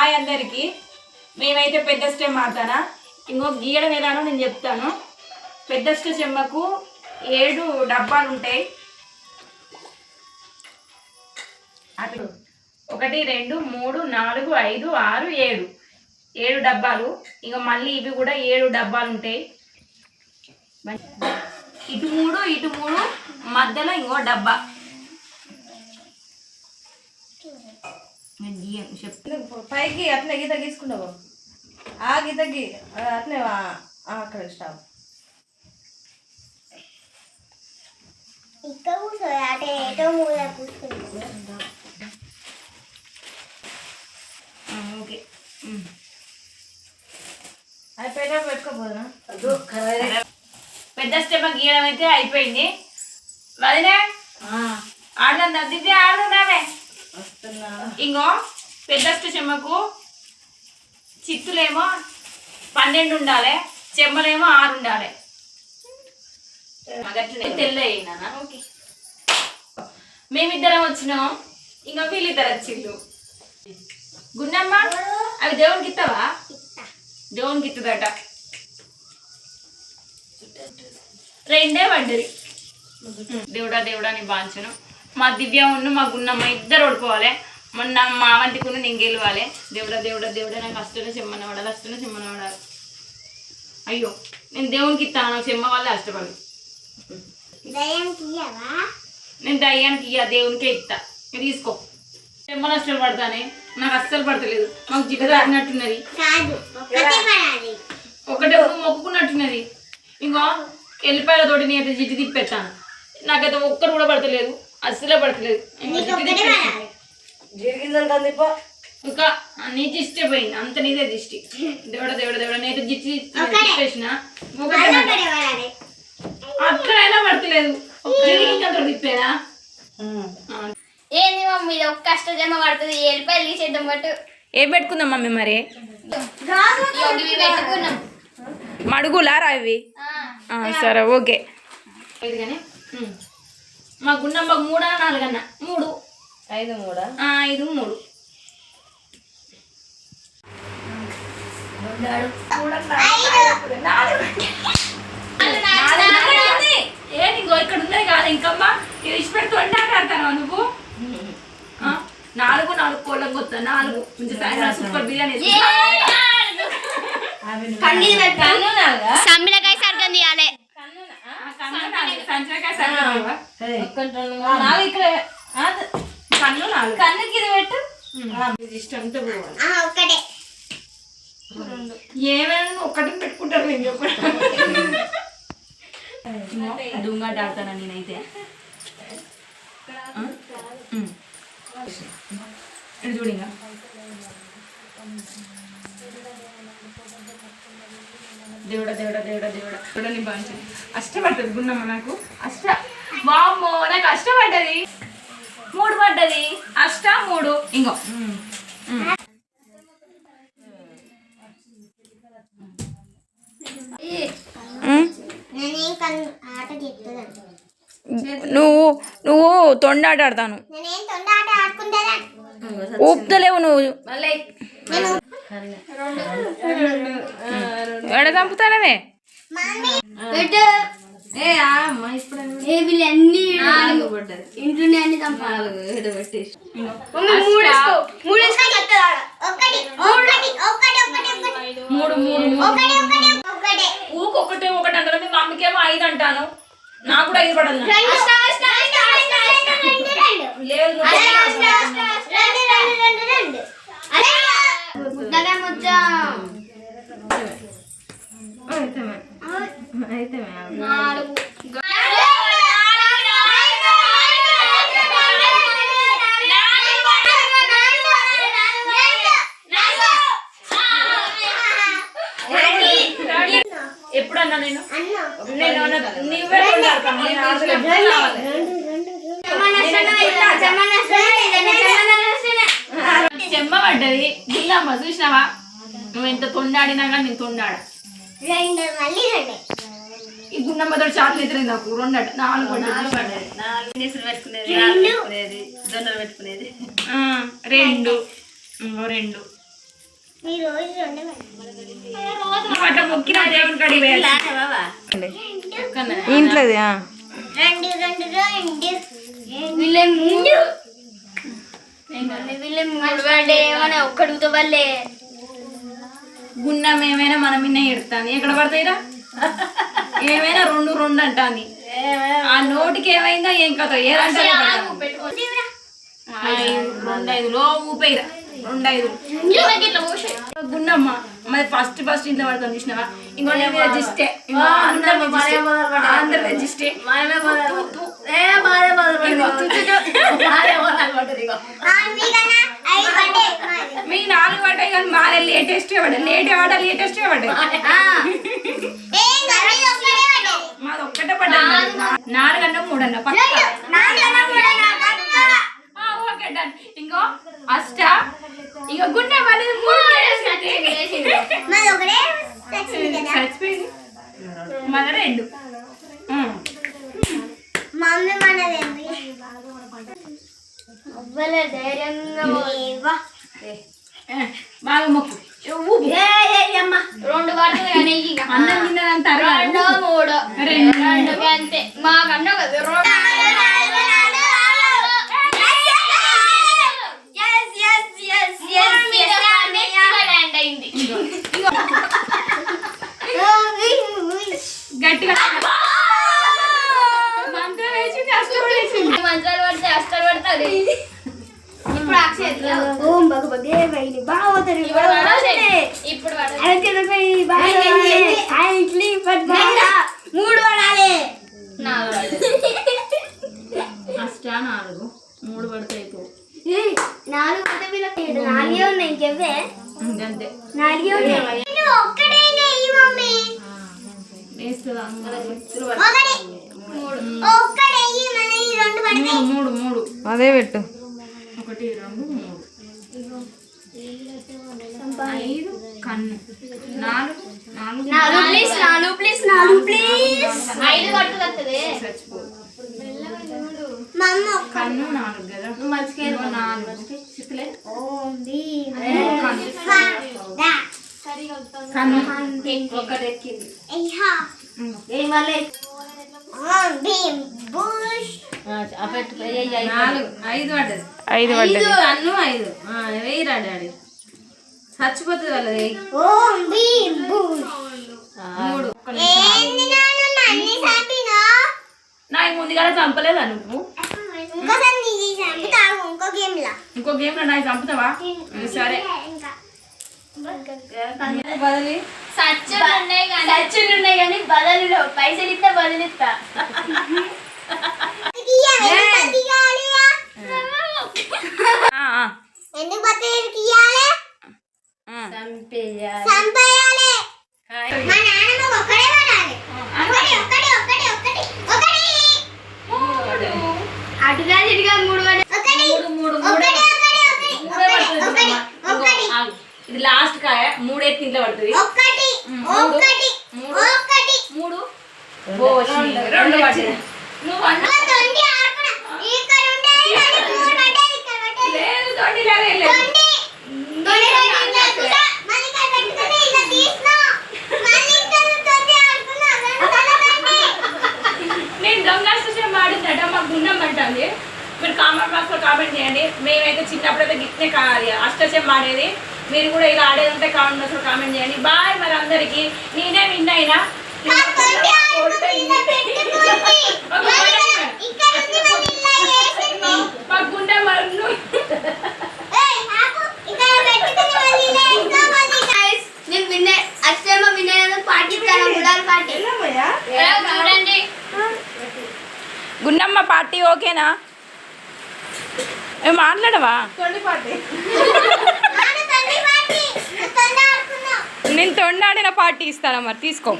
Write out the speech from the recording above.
Hi అందరికి. మేమైతే పెద్ద స్టెమ్ ఆడతానా ఇంకో గీయడం ఎలానో నేను చెప్తాను. పెద్ద చెమ్మకు 7 డబ్బాలు ఉంటాయి. 1 2 3 4 5 6 7 డబ్బాలు. ఇంకా మళ్ళీ ఇవి కూడా 7 డబ్బాలు ఉంటాయి. ఇటు 3 మధ్యలో ఇంకో డబ్బా. పైకి అట్లా గీత గీసుకున్నావు. ఆ గీత గీ అట్లే అక్కడ స్టాప్. ఇక్కడ కూర్చోదు అటే ఏటో మూల కూర్చుంది. ఓకే అది పేట పెట్టుకోపోదునా? పెద్ద స్టెప్ గీయడం అయితే అయిపోయింది. వదిలే ఆడదా దివ్య ఆడుదామే. ఇంకో పెద్ద చెమ్మకు చిత్తులేమో 12 ఉండాలి, చెమ్మలేమో 6 ఉండాలి. తెల్ల అయినా ఓకే. మేమిద్దరం వచ్చినాం, ఇంకా వీళ్ళిద్దరు వచ్చిండు. గున్నమ్మ అవి దేవునికి ఇస్తావా? దేవునికి ఇస్తుందట. 2 పడ్డది. దేవుడా దేవుడా అని బాంచను. మా దివ్య ఉన్న మా గున్నమ్మ ఇద్దరు ఓడిపోవాలి. మొన్న మా వంటికున్న నేను గెలవాలి. దేవుడా దేవుడా దేవుడా నాకు అష్టనే చెమ్మన పడాలి, అష్టనే చెమ్మన పడాలి. అయ్యో నేను దేవునికి ఇస్తాను, నాకు చెమ్మ వాళ్ళే అష్టపడి. నేను దయ్యానికి ఇయ్య, దేవునికే ఇస్తా. తీసుకో. చెమ్మను అష్టలు పడతానే, నాకు అస్సలు పడతలేదు. మాకు జిడ్డ తాగినట్టున్నది, ఒకటే మొక్కుకున్నట్టున్నది. ఇంకో ఎల్లిపాయలతోటి నేనైతే జిడ్డు తిప్పెట్టాను. నాకైతే ఒక్కరు కూడా పడతలేదు, అస్సలే పడతలేదు. ఇంకా నీ దిష్టి పోయింది, అంత నీదే దిష్టి. దేవుడ దేవుడ దేవుడ నేనైతే జిడ్డు తిప్పేసిన అక్కడైనా పడతలేదు. తిప్పేనా ఏంది మమ్మీ ఒక్క అష్టజమ్మ పడుతుంది. ఎల్లిపాయలు తీసేద్దాం. బట్ ఏం పెట్టుకుందాం మమ్మీ మరి? పెట్టుకున్నాం మడుగులారా ఇవి? సరే ఓకే. ఇది కానీ మా గున్నమ్మకు 3 4 అన్న 3 5 3 5 3 ఏంటిగో ఇక్కడ ఉన్నది కాదు ఇంకమ్మా. ఇది ఇష్టపెడుతూ ఆడతాను నువ్వు. 4 కోళ్ళం కొత్త 4 సూపర్ బిర్యానీ. సమ్మిలకాయ సర్గం తీయాలి. కన్నుకి ఇది పెట్టు. ఇష్టంతో ఒక్కటే ఏమైనా ఒక్కటి పెట్టుకుంటారు. నేను చెప్పడం దుంగాట ఆడతాను నేనైతే. చూడింగా దేవుడా దేవుడా దేవుడా దేవుడా చూడని బాగుంది. అష్టపడ్డది గున్నమ్మ నాకు. వామ్మో నాకు అష్టపడ్డది. 3 పడ్డది. 3 ఇంకో నువ్వు తొండాట ఆడతాను. ఊపుతలేవు నువ్వు. ఎడ చంపుతానవే? ఇంట్లోనే అన్ని ఊకొకటే ఒకటి అంటారు. మీ మమ్మీకేమో 5 అంటాను, నాకు కూడా 5 పడదు. లేదు ఎప్పుడన్నా నేను నువ్వే చెమ్మ పడ్డది. దిల్లమ్మ చూసినావా? నువ్వు ఎంత తొండాడినా కానీ నేను తొండాడ. ఈ గున్నమ్మతో చాట్లు ఎదురు నాకు 2 4 జొన్నలు పెట్టుకునేది 2 2 ఈ రోజు రెండే నువ్వు అట్లా మొక్కిన దేవుని కాడికి పోయాలి. ఇంట్లోది రెండు వీళ్ళే ముందు వీళ్ళే మూడు వాడే ఏమైనా ఒక్కడుగుతా వాళ్ళే గున్నం ఏమైనా మనం మిన్న ఎడుతుంది ఎక్కడ పడతాయిరా ఏమైనా రెండు రెండు అంటాంది ఆ నోటికి ఏమైందో ఏం కథ ఏదంటే 2-5 ఊపేరా 2-5 గున్నమ్మ మరి ఫస్ట్ ఇంట్లో పడతాం చూసినావా ఇంకో రిజిస్టే అందరు రిజిస్టే మీ 4 పడ్డాయి కానీ బాగా లేటెస్ట్ పడ్డాయి లేటెస్ట్ పడ్డాయి మాది ఒక్కటే పడ్డాయి 4 అన్న 3 అన్న పక్క ఓకే డన్ ఇంకో అష్ట ఇంకో గుండె అనేది 3 చచ్చిపోయింది మళ్ళీ 2 మమ్మీ మనదేంటి అవ్వలే ధైర్యంగా బాగా మొక్కు అమ్మ 2 పడుతుంది కానీ అన్నం తిన్నదంతా 2 3 అంతే మాకన్నా కదా 2 గట్టిగా మంత్రం వేసింది అష్టం వేసింది మంచాలు పడితే అష్టాలు పడతారు ఇప్పుడు ఓం భగవతే వైని బావతరి ఇప్పుడు ఇడ్లీ 3 పడాలి అష్ట 4 3 పడతాయి 4 పడితే వీళ్ళకి 4 ఉన్నాయి ఇంకెవ్వే అంతే 4 ఉన్నాయి ఒక్కడైనా ఈ మమ్మీ వేస్తుందా 3 అదే పెట్టు 1 2 3 5 కన్ను 4 ప్లీజ్ 5 కట్టుకొస్తుంది చచ్చిపోదు మమ్మ కన్ను 4 కదా మంచిగా 4 చిత్తులే కన్ను 1 ఎక్కింది ఐదు పడ్డది 5 పడ్డది కన్ను 5 వెయ్యిరా డాడీ చచ్చిపోతుంది వాళ్ళది 3 నాకు ముందుగా చంపలేదా నువ్వు ఇంకో గేమ్ లో నాకు చంపుతావా సరే బదిలీ సచ్చులు ఉన్నాయి కానీ బదులు పైసలు ఇస్తా బదులిస్తా ఎందుకు బతికి చంపేయాలి మా నాన్న ఒక్కడే పడాలి అటుగా ఇటుగా 3 ఇది లాస్ట్ కాయ 3 ఎత్తి ఇంట్లో పడుతుంది 3 2 పడుతుంది నువ్వు లేదు తొండి లేదు నేను దొంగ ఆడిందట మాకు గున్నమ్మంటుంది మీరు కామెంట్ బాక్స్ లో కామెంట్ చేయండి మేమైతే చిన్నప్పుడైతే గిట్నే అష్టచం ఆడేది మీరు కూడా ఇలా ఆడేది ఉంటే కామెంట్ బాక్స్ లో కామెంట్ చేయండి బాయ్ మరి అందరికి నేనే విన్ అయినా మా గుండె మరణు నేను విన్నే అష్టమ వినయన పార్టీ ఇస్తాను గుడాల పార్టీ చూడండి గుండమ్మ పార్టీ ఓకేనా ఏం మాట్లాడవా నేను తొండాడిన పార్టీ ఇస్తానా మరి తీసుకో